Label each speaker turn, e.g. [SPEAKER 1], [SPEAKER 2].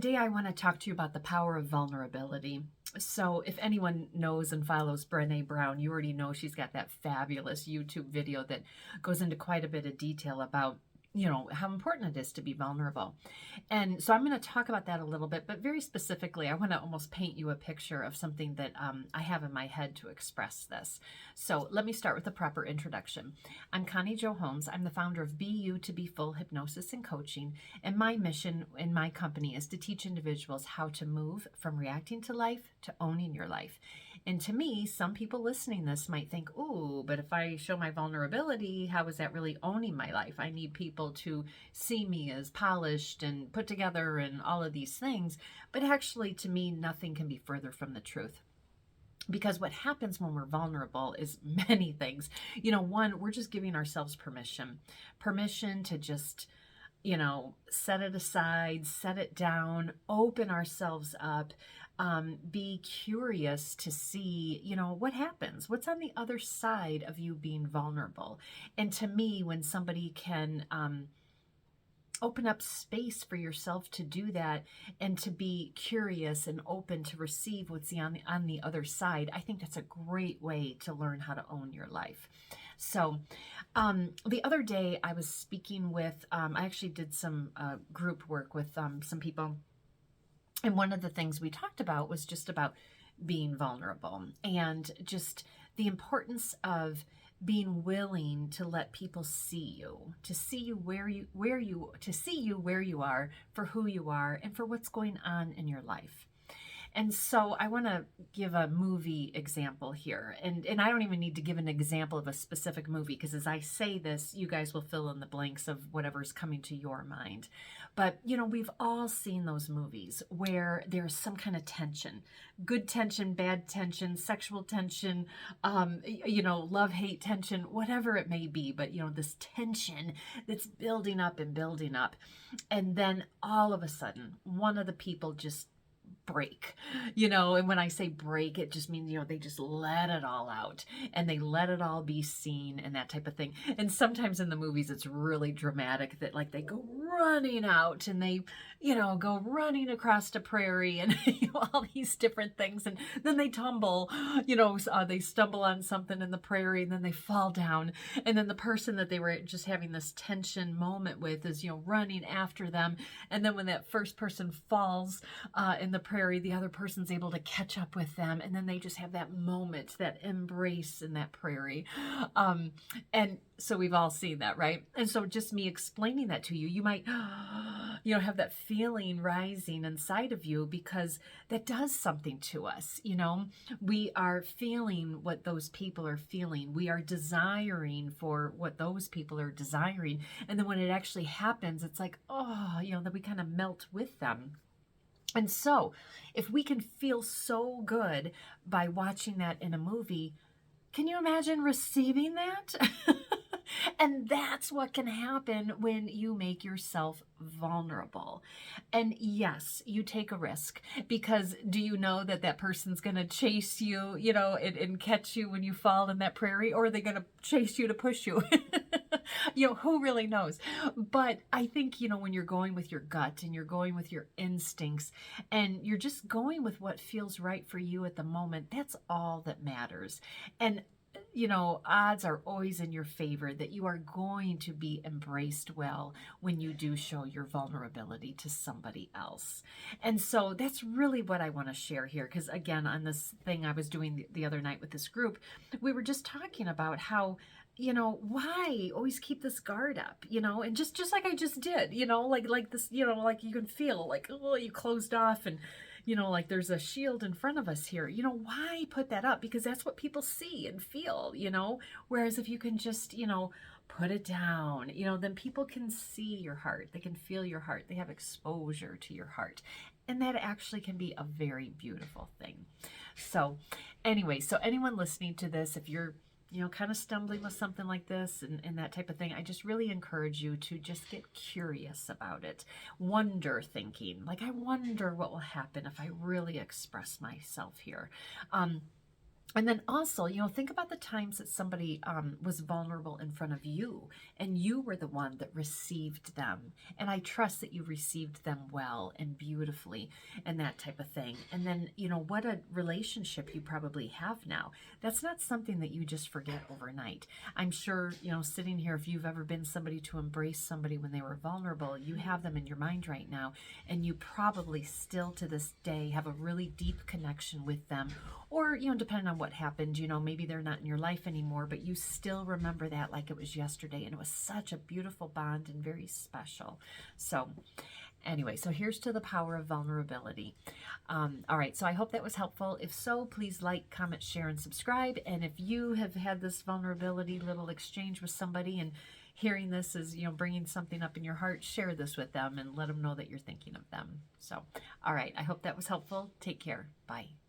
[SPEAKER 1] today I want to talk to you about the power of vulnerability. So if anyone knows and follows Brené Brown, you already know she's got that fabulous YouTube video that goes into quite a bit of detail about how important it is to be vulnerable. And so I'm going to talk about that a little bit, but very specifically, I want to almost paint you a picture of something that I have in my head to express this. So let me start with a proper introduction. I'm Connie Jo Holmes. I'm the founder of BU2BFULL Hypnosis and Coaching, and my mission in my company is to teach individuals how to move from reacting to life to owning your life. And to me, some people listening this might think, ooh, but if I show my vulnerability, how is that really owning my life? I need people to see me as polished and put together and all of these things. But actually, to me, nothing can be further from the truth. Because what happens when we're vulnerable is many things. One, we're just giving ourselves permission to just set it aside, set it down, open ourselves up, be curious to see, what happens, what's on the other side of you being vulnerable. And to me, when somebody can open up space for yourself to do that and to be curious and open to receive what's on the other side, I think that's a great way to learn how to own your life. So the other day I was speaking with, I actually did some group work with some people. And one of the things we talked about was just about being vulnerable and just the importance of being willing to let people see you, to see you where you are, for who you are, and for what's going on in your life. And so I want to give a movie example here. And I don't even need to give an example of a specific movie, because as I say this, you guys will fill in the blanks of whatever's coming to your mind. But, we've all seen those movies where there's some kind of tension, good tension, bad tension, sexual tension, love-hate tension, whatever it may be. But, this tension that's building up and building up. And then all of a sudden, one of the people just break, and when I say break, it just means, they just let it all out and they let it all be seen and that type of thing. And sometimes in the movies, it's really dramatic that like they go running out and they, go running across the prairie and all these different things. And then they tumble, they stumble on something in the prairie and then they fall down. And then the person that they were just having this tension moment with is, running after them. And then when that first person falls in the prairie, the other person's able to catch up with them, and then they just have that moment, that embrace in that prairie. And so we've all seen that, right? And so just me explaining that to you, you might have that feeling rising inside of you, because that does something to us. We are feeling what those people are feeling. We are desiring for what those people are desiring. And then when it actually happens, it's like, that we kind of melt with them. And so if we can feel so good by watching that in a movie, can you imagine receiving that? And that's what can happen when you make yourself vulnerable. And yes, you take a risk, because do you know that that person's going to chase you, and catch you when you fall in that prairie, or are they going to chase you to push you? Who really knows? But I think, when you're going with your gut and you're going with your instincts and you're just going with what feels right for you at the moment, that's all that matters. And odds are always in your favor that you are going to be embraced well when you do show your vulnerability to somebody else. And so that's really what I want to share here. Because again, on this thing I was doing the other night with this group, we were just talking about how, why always keep this guard up, and just like I just did, like this, like you can feel like, oh, you closed off and, like there's a shield in front of us here. Why put that up? Because that's what people see and feel, whereas if you can just, put it down, then people can see your heart. They can feel your heart. They have exposure to your heart. And that actually can be a very beautiful thing. So anyway, so anyone listening to this, if you're kind of stumbling with something like this and that type of thing, I just really encourage you to just get curious about it. Wonder thinking, like, I wonder what will happen if I really express myself here. And then also, think about the times that somebody was vulnerable in front of you and you were the one that received them. And I trust that you received them well and beautifully and that type of thing. And then, what a relationship you probably have now. That's not something that you just forget overnight. I'm sure, sitting here, if you've ever been somebody to embrace somebody when they were vulnerable, you have them in your mind right now. And you probably still to this day have a really deep connection with them. Or, depending on what happened, maybe they're not in your life anymore, but you still remember that like it was yesterday. And it was such a beautiful bond and very special. So anyway, so here's to the power of vulnerability. All right, so I hope that was helpful. If so, please like, comment, share, and subscribe. And if you have had this vulnerability little exchange with somebody and hearing this is, bringing something up in your heart, share this with them and let them know that you're thinking of them. So, all right, I hope that was helpful. Take care. Bye.